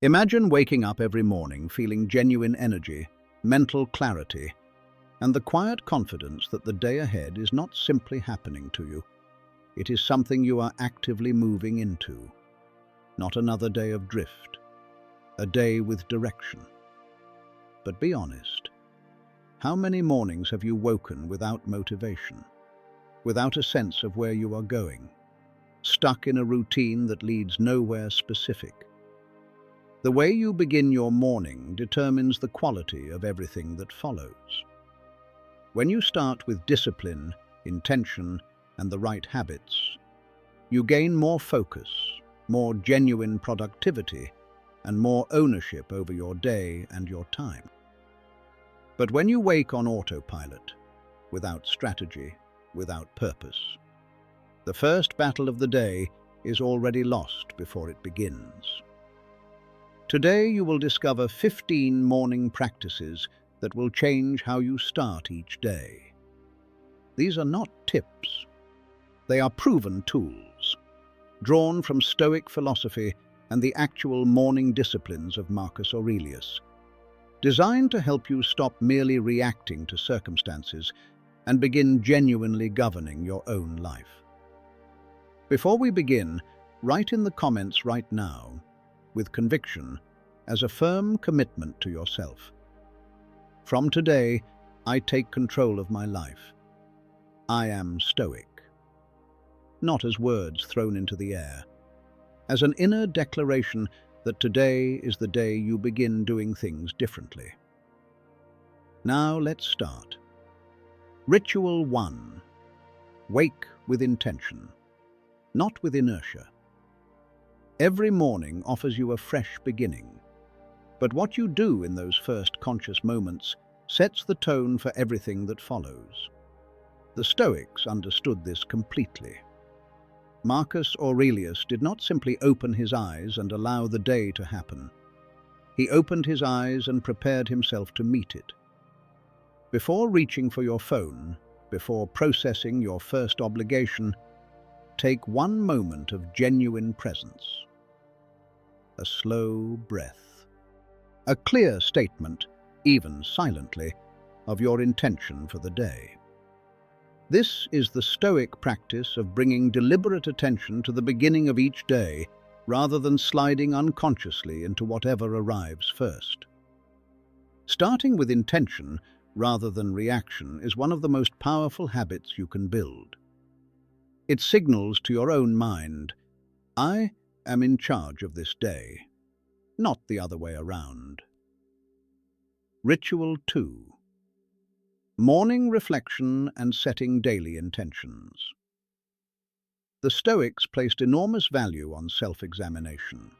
Imagine waking up every morning feeling genuine energy, mental clarity, and the quiet confidence that the day ahead is not simply happening to you. It is something you are actively moving into. Not another day of drift, a day with direction. But be honest, how many mornings have you woken without motivation, without a sense of where you are going, stuck in a routine that leads nowhere specific? The way you begin your morning determines the quality of everything that follows. When you start with discipline, intention, and the right habits, you gain more focus, more genuine productivity, and more ownership over your day and your time. But when you wake on autopilot, without strategy, without purpose, the first battle of the day is already lost before it begins. Today you will discover 15 morning practices that will change how you start each day. These are not tips. They are proven tools, drawn from Stoic philosophy and the actual morning disciplines of Marcus Aurelius, designed to help you stop merely reacting to circumstances and begin genuinely governing your own life. Before we begin, write in the comments right now, with conviction, as a firm commitment to yourself. From today, I take control of my life. I am Stoic. Not as words thrown into the air, as an inner declaration that today is the day you begin doing things differently. Now let's start. Ritual 1. Wake with intention, not with inertia. Every morning offers you a fresh beginning, but what you do in those first conscious moments sets the tone for everything that follows. The Stoics understood this completely. Marcus Aurelius did not simply open his eyes and allow the day to happen. He opened his eyes and prepared himself to meet it. Before reaching for your phone, before processing your first obligation, take one moment of genuine presence. A slow breath. A clear statement, even silently, of your intention for the day. This is the Stoic practice of bringing deliberate attention to the beginning of each day, rather than sliding unconsciously into whatever arrives first. Starting with intention rather than reaction is one of the most powerful habits you can build. It signals to your own mind, I am in charge of this day, not the other way around. Ritual 2. Morning reflection and setting daily intentions. The Stoics placed enormous value on self-examination.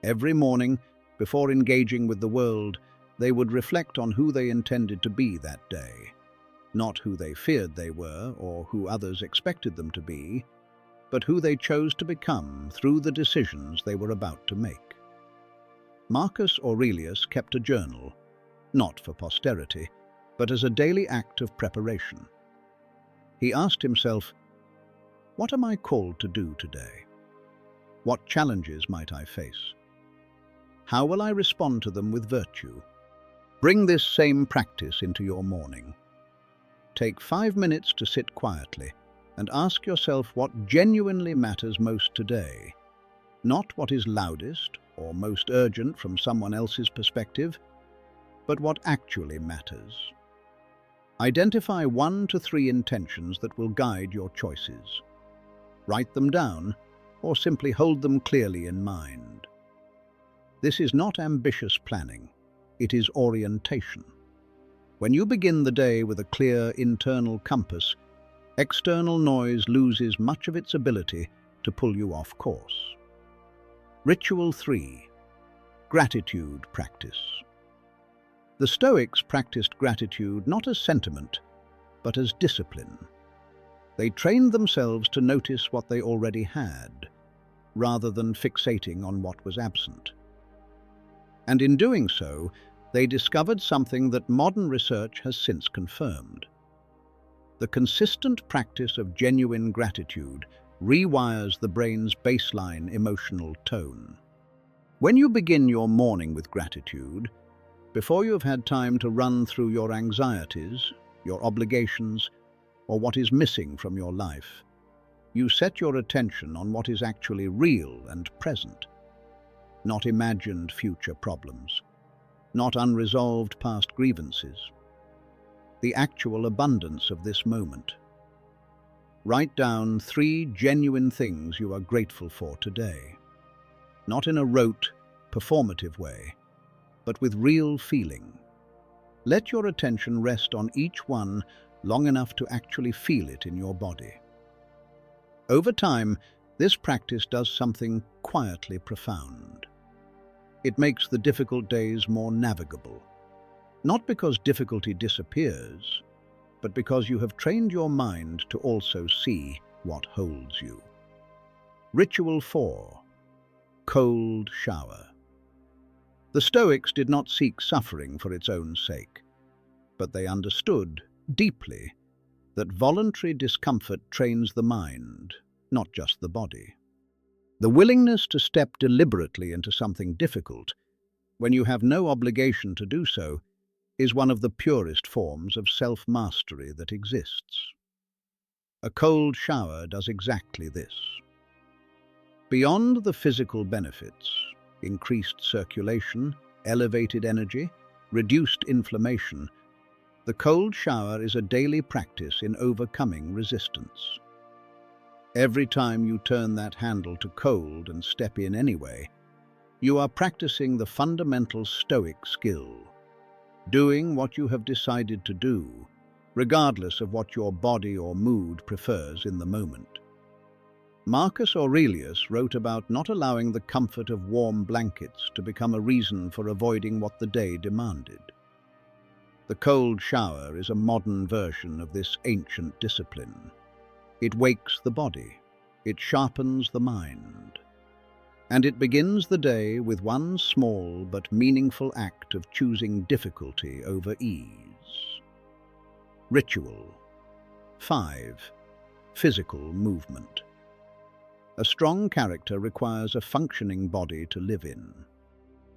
Every morning, before engaging with the world, they would reflect on who they intended to be that day. Not who they feared they were or who others expected them to be, but who they chose to become through the decisions they were about to make. Marcus Aurelius kept a journal, not for posterity, but as a daily act of preparation. He asked himself, what am I called to do today? What challenges might I face? How will I respond to them with virtue? Bring this same practice into your morning. Take 5 minutes to sit quietly and ask yourself what genuinely matters most today, not what is loudest or most urgent from someone else's perspective, but what actually matters. Identify 1 to 3 intentions that will guide your choices. Write them down or simply hold them clearly in mind. This is not ambitious planning, it is orientation. When you begin the day with a clear internal compass, external noise loses much of its ability to pull you off course. Ritual 3. Gratitude practice. The Stoics practiced gratitude not as sentiment, but as discipline. They trained themselves to notice what they already had, rather than fixating on what was absent. And in doing so, they discovered something that modern research has since confirmed. The consistent practice of genuine gratitude rewires the brain's baseline emotional tone. When you begin your morning with gratitude, before you have had time to run through your anxieties, your obligations, or what is missing from your life, you set your attention on what is actually real and present, not imagined future problems, not unresolved past grievances, the actual abundance of this moment. Write down 3 genuine things you are grateful for today, not in a rote, performative way, but with real feeling. Let your attention rest on each one long enough to actually feel it in your body. Over time, this practice does something quietly profound. It makes the difficult days more navigable, not because difficulty disappears, but because you have trained your mind to also see what holds you. Ritual 4. Cold shower. The Stoics did not seek suffering for its own sake, but they understood deeply that voluntary discomfort trains the mind, not just the body. The willingness to step deliberately into something difficult, when you have no obligation to do so, is one of the purest forms of self-mastery that exists. A cold shower does exactly this. Beyond the physical benefits, increased circulation, elevated energy, reduced inflammation, the cold shower is a daily practice in overcoming resistance. Every time you turn that handle to cold and step in anyway, you are practicing the fundamental Stoic skill, doing what you have decided to do, regardless of what your body or mood prefers in the moment. Marcus Aurelius wrote about not allowing the comfort of warm blankets to become a reason for avoiding what the day demanded. The cold shower is a modern version of this ancient discipline. It wakes the body, it sharpens the mind, and it begins the day with one small but meaningful act of choosing difficulty over ease. Ritual 5. Physical movement. A strong character requires a functioning body to live in.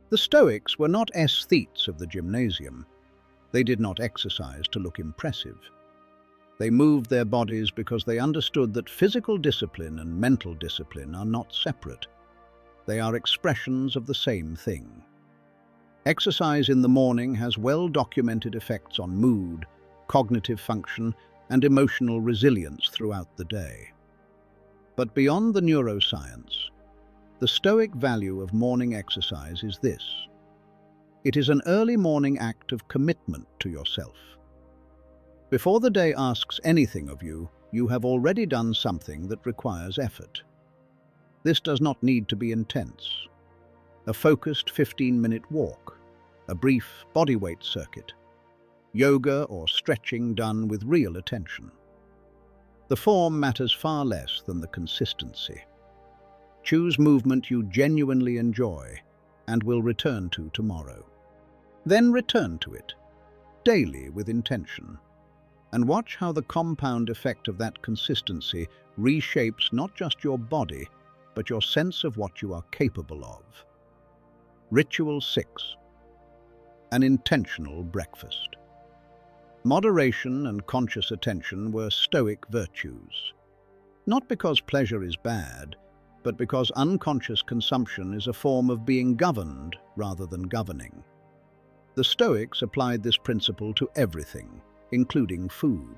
The Stoics were not aesthetes of the gymnasium. They did not exercise to look impressive. They moved their bodies because they understood that physical discipline and mental discipline are not separate. They are expressions of the same thing. Exercise in the morning has well-documented effects on mood, cognitive function, and emotional resilience throughout the day. But beyond the neuroscience, the Stoic value of morning exercise is this. It is an early morning act of commitment to yourself. Before the day asks anything of you, you have already done something that requires effort. This does not need to be intense. A focused 15-minute walk, a brief bodyweight circuit, yoga or stretching done with real attention. The form matters far less than the consistency. Choose movement you genuinely enjoy and will return to tomorrow. Then return to it, daily with intention, and watch how the compound effect of that consistency reshapes not just your body, but your sense of what you are capable of. Ritual 6. An intentional breakfast. Moderation and conscious attention were Stoic virtues. Not because pleasure is bad, but because unconscious consumption is a form of being governed rather than governing. The Stoics applied this principle to everything, including food.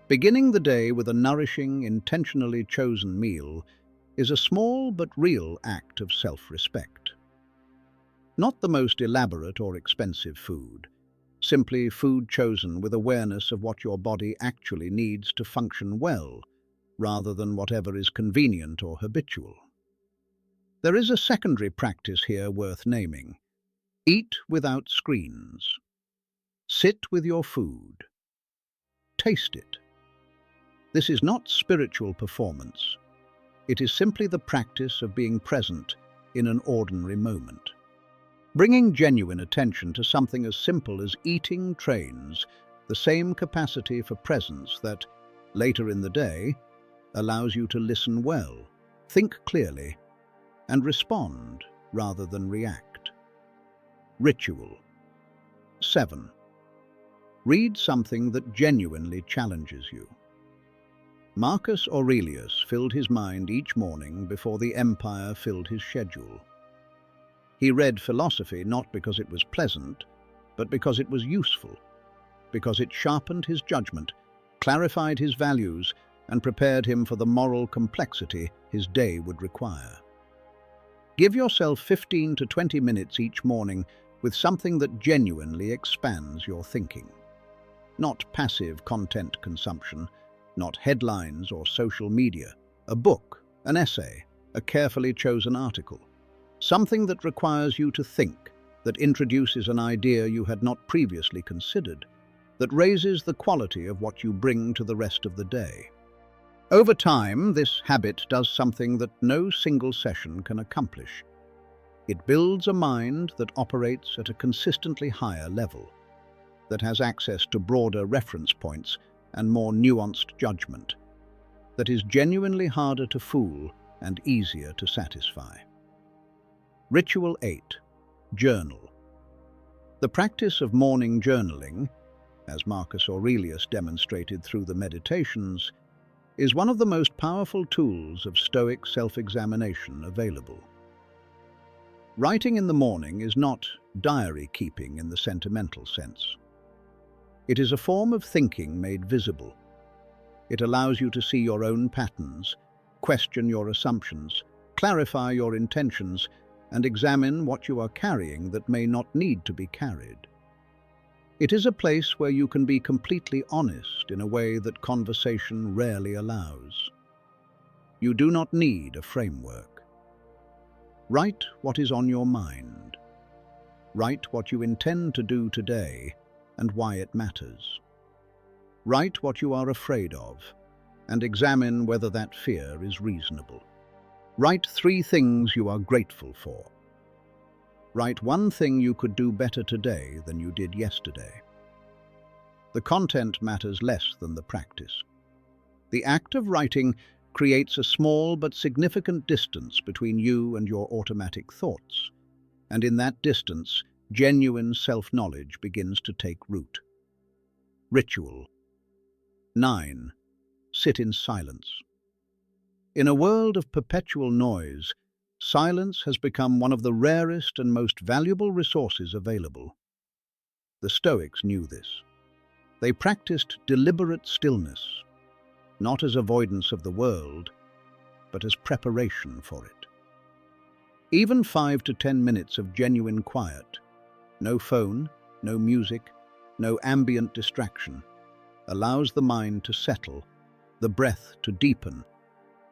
Beginning the day with a nourishing, intentionally chosen meal is a small but real act of self-respect. Not the most elaborate or expensive food, simply food chosen with awareness of what your body actually needs to function well, rather than whatever is convenient or habitual. There is a secondary practice here worth naming. Eat without screens. Sit with your food. Taste it. This is not spiritual performance. It is simply the practice of being present in an ordinary moment. Bringing genuine attention to something as simple as eating trains the same capacity for presence that, later in the day, allows you to listen well, think clearly, and respond rather than react. Ritual. 7. Read something that genuinely challenges you. Marcus Aurelius filled his mind each morning before the empire filled his schedule. He read philosophy not because it was pleasant, but because it was useful, because it sharpened his judgment, clarified his values, and prepared him for the moral complexity his day would require. Give yourself 15 to 20 minutes each morning with something that genuinely expands your thinking. Not passive content consumption, not headlines or social media, a book, an essay, a carefully chosen article. Something that requires you to think, that introduces an idea you had not previously considered, that raises the quality of what you bring to the rest of the day. Over time, this habit does something that no single session can accomplish. It builds a mind that operates at a consistently higher level, that has access to broader reference points and more nuanced judgment, that is genuinely harder to fool and easier to satisfy. Ritual 8. Journal. The practice of morning journaling, as Marcus Aurelius demonstrated through the Meditations, is one of the most powerful tools of Stoic self-examination available. Writing in the morning is not diary keeping in the sentimental sense. It is a form of thinking made visible. It allows you to see your own patterns, question your assumptions, clarify your intentions, and examine what you are carrying that may not need to be carried. It is a place where you can be completely honest in a way that conversation rarely allows. You do not need a framework. Write what is on your mind. Write what you intend to do today and why it matters. Write what you are afraid of and examine whether that fear is reasonable. Write 3 things you are grateful for. Write 1 thing you could do better today than you did yesterday. The content matters less than the practice. The act of writing creates a small but significant distance between you and your automatic thoughts, and in that distance, genuine self-knowledge begins to take root. Ritual. 9. Sit in silence. In a world of perpetual noise, silence has become one of the rarest and most valuable resources available. The Stoics knew this. They practiced deliberate stillness, not as avoidance of the world, but as preparation for it. Even 5 to 10 minutes of genuine quiet, no phone, no music, no ambient distraction, allows the mind to settle, the breath to deepen,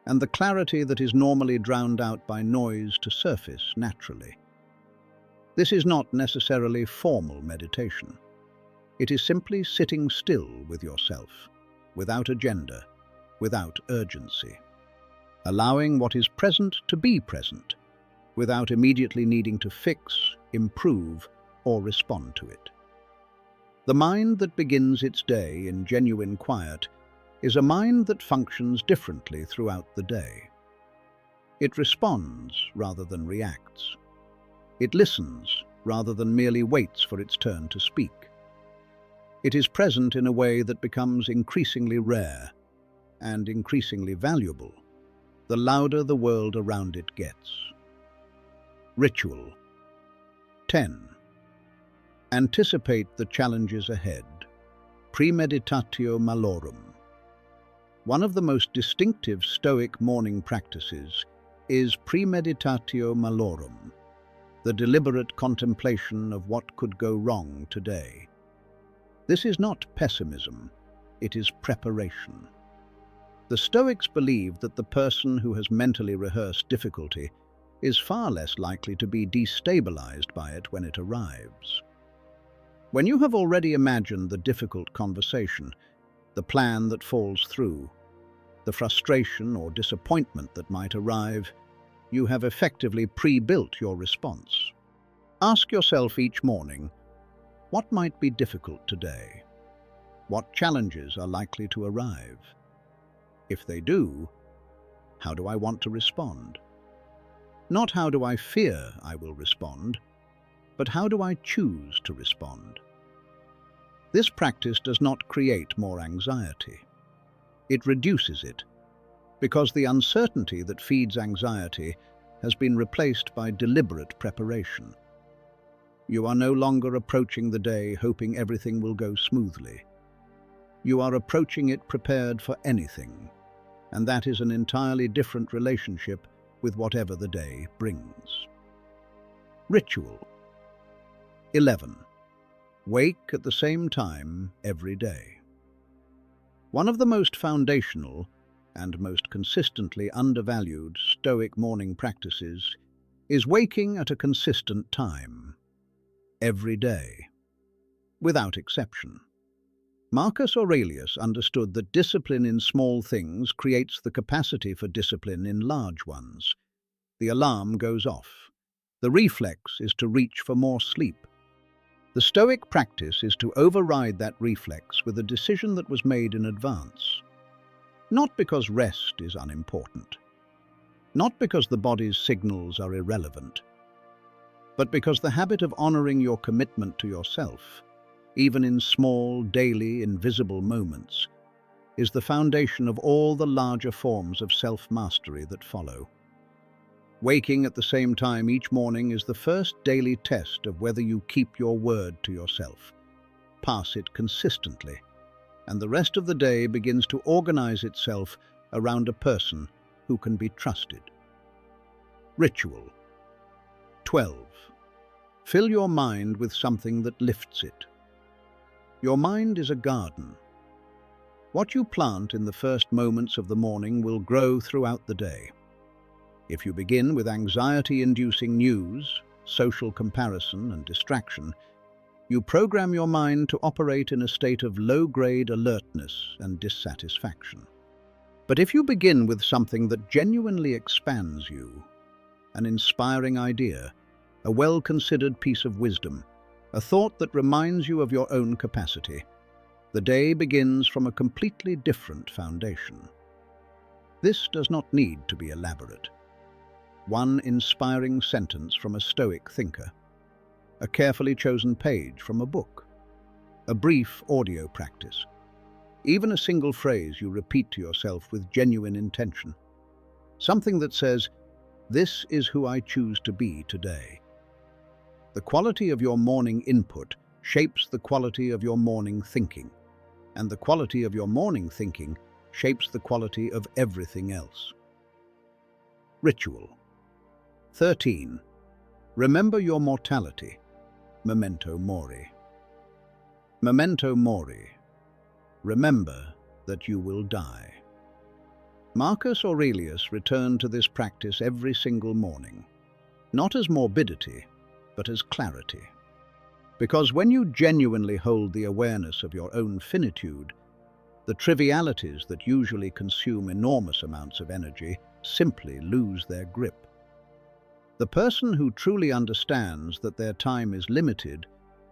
and the clarity that is normally drowned out by noise to surface naturally. This is not necessarily formal meditation. It is simply sitting still with yourself, without agenda, without urgency, allowing what is present to be present, without immediately needing to fix, improve, or respond to it. The mind that begins its day in genuine quiet is a mind that functions differently throughout the day. It responds rather than reacts. It listens rather than merely waits for its turn to speak. It is present in a way that becomes increasingly rare and increasingly valuable the louder the world around it gets. Ritual. 10. Anticipate the challenges ahead. Premeditatio malorum. One of the most distinctive Stoic morning practices is premeditatio malorum, the deliberate contemplation of what could go wrong today. This is not pessimism, it is preparation. The Stoics believed that the person who has mentally rehearsed difficulty is far less likely to be destabilized by it when it arrives. When you have already imagined the difficult conversation, the plan that falls through, the frustration or disappointment that might arrive, you have effectively pre-built your response. Ask yourself each morning, what might be difficult today? What challenges are likely to arrive? If they do, how do I want to respond? Not how do I fear I will respond, but how do I choose to respond? This practice does not create more anxiety. It reduces it, because the uncertainty that feeds anxiety has been replaced by deliberate preparation. You are no longer approaching the day hoping everything will go smoothly. You are approaching it prepared for anything, and that is an entirely different relationship with whatever the day brings. Ritual. 11. Wake at the same time every day. One of the most foundational and most consistently undervalued Stoic morning practices is waking at a consistent time, every day, without exception. Marcus Aurelius understood that discipline in small things creates the capacity for discipline in large ones. The alarm goes off. The reflex is to reach for more sleep. The Stoic practice is to override that reflex with a decision that was made in advance. Not because rest is unimportant, not because the body's signals are irrelevant, but because the habit of honoring your commitment to yourself, even in small, daily, invisible moments, is the foundation of all the larger forms of self-mastery that follow. Waking at the same time each morning is the first daily test of whether you keep your word to yourself. Pass it consistently, and the rest of the day begins to organize itself around a person who can be trusted. Ritual. 12. Fill your mind with something that lifts it. Your mind is a garden. What you plant in the first moments of the morning will grow throughout the day. If you begin with anxiety-inducing news, social comparison, and distraction, you program your mind to operate in a state of low-grade alertness and dissatisfaction. But if you begin with something that genuinely expands you, an inspiring idea, a well-considered piece of wisdom, a thought that reminds you of your own capacity, the day begins from a completely different foundation. This does not need to be elaborate. One inspiring sentence from a Stoic thinker, a carefully chosen page from a book, a brief audio practice, even a single phrase you repeat to yourself with genuine intention. Something that says, "This is who I choose to be today." The quality of your morning input shapes the quality of your morning thinking, and the quality of your morning thinking shapes the quality of everything else. Ritual. 13. Remember your mortality. Memento mori. Memento mori. Remember that you will die. Marcus Aurelius returned to this practice every single morning, not as morbidity, but as clarity. Because when you genuinely hold the awareness of your own finitude, the trivialities that usually consume enormous amounts of energy simply lose their grip. The person who truly understands that their time is limited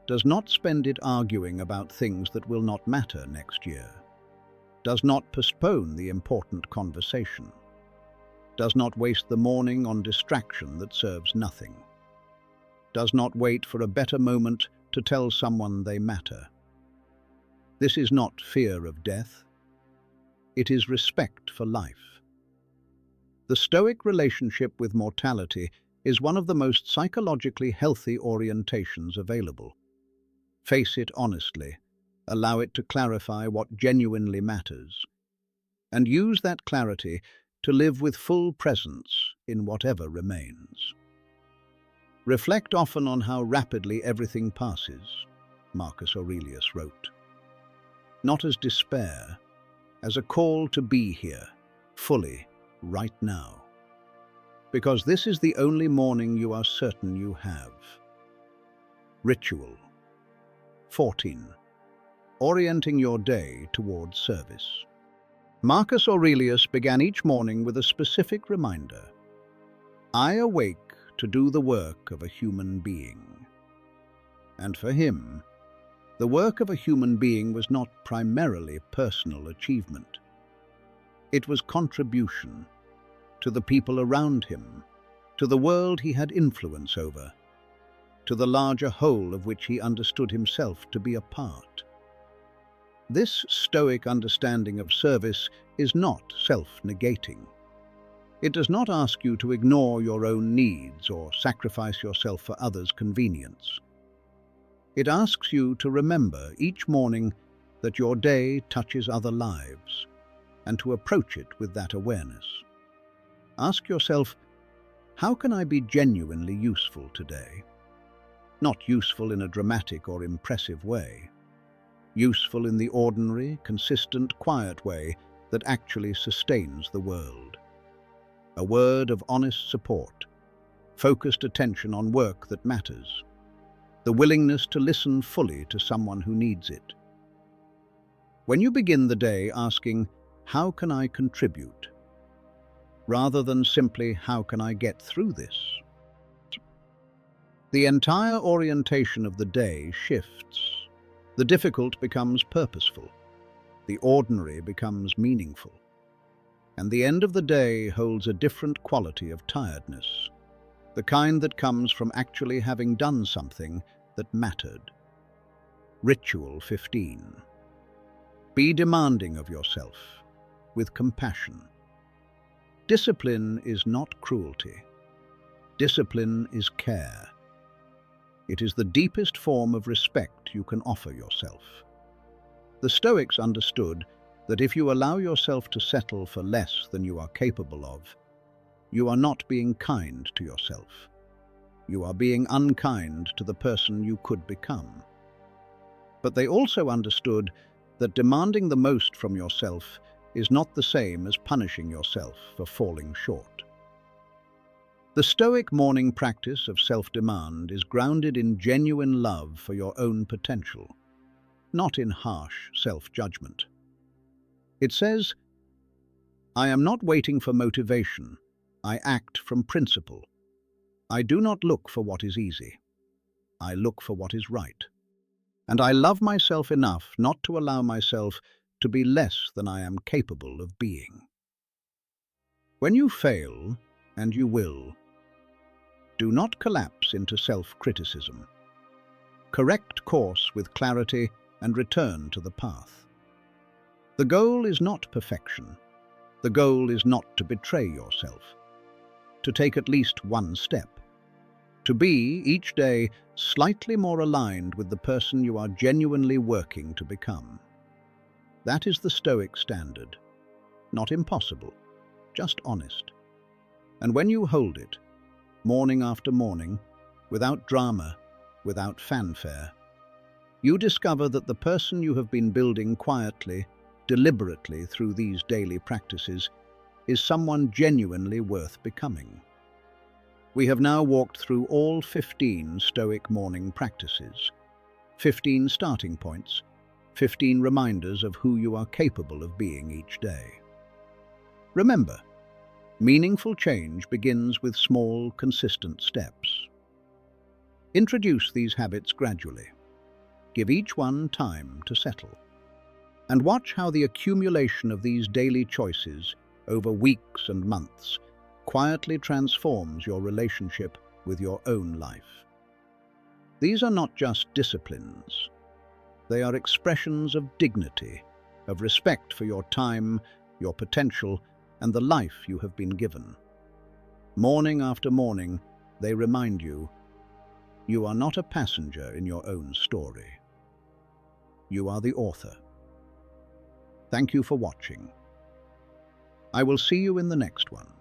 does not spend it arguing about things that will not matter next year, does not postpone the important conversation, does not waste the morning on distraction that serves nothing, does not wait for a better moment to tell someone they matter. This is not fear of death. It is respect for life. The Stoic relationship with mortality is one of the most psychologically healthy orientations available. Face it honestly, allow it to clarify what genuinely matters, and use that clarity to live with full presence in whatever remains. Reflect often on how rapidly everything passes, Marcus Aurelius wrote. Not as despair, as a call to be here, fully, right now. Because this is the only morning you are certain you have. Ritual. 14. Orienting your day towards service. Marcus Aurelius began each morning with a specific reminder. I awake to do the work of a human being. And for him, the work of a human being was not primarily personal achievement. It was contribution to the people around him, to the world he had influence over, to the larger whole of which he understood himself to be a part. This Stoic understanding of service is not self-negating. It does not ask you to ignore your own needs or sacrifice yourself for others' convenience. It asks you to remember each morning that your day touches other lives, and to approach it with that awareness. Ask yourself, how can I be genuinely useful today? Not useful in a dramatic or impressive way. Useful in the ordinary, consistent, quiet way that actually sustains the world. A word of honest support, focused attention on work that matters, the willingness to listen fully to someone who needs it. When you begin the day asking, how can I contribute? Rather than simply, how can I get through this? The entire orientation of the day shifts. The difficult becomes purposeful. The ordinary becomes meaningful. And the end of the day holds a different quality of tiredness, the kind that comes from actually having done something that mattered. Ritual 15. Be demanding of yourself, with compassion. Discipline is not cruelty. Discipline is care. It is the deepest form of respect you can offer yourself. The Stoics understood that if you allow yourself to settle for less than you are capable of, you are not being kind to yourself. You are being unkind to the person you could become. But they also understood that demanding the most from yourself is not the same as punishing yourself for falling short. The Stoic morning practice of self-demand is grounded in genuine love for your own potential, not in harsh self-judgment. It says, I am not waiting for motivation. I act from principle. I do not look for what is easy. I look for what is right. And I love myself enough not to allow myself to be less than I am capable of being. When you fail, and you will, do not collapse into self-criticism. Correct course with clarity and return to the path. The goal is not perfection. The goal is not to betray yourself. To take at least one step. To be, each day, slightly more aligned with the person you are genuinely working to become. That is the Stoic standard. Not impossible, just honest. And when you hold it, morning after morning, without drama, without fanfare, you discover that the person you have been building quietly, deliberately through these daily practices is someone genuinely worth becoming. We have now walked through all 15 Stoic morning practices, 15 starting points, 15 reminders of who you are capable of being each day. Remember, meaningful change begins with small, consistent steps. Introduce these habits gradually. Give each one time to settle. And watch how the accumulation of these daily choices over weeks and months quietly transforms your relationship with your own life. These are not just disciplines. They are expressions of dignity, of respect for your time, your potential, and the life you have been given. Morning after morning, they remind you, you are not a passenger in your own story. You are the author. Thank you for watching. I will see you in the next one.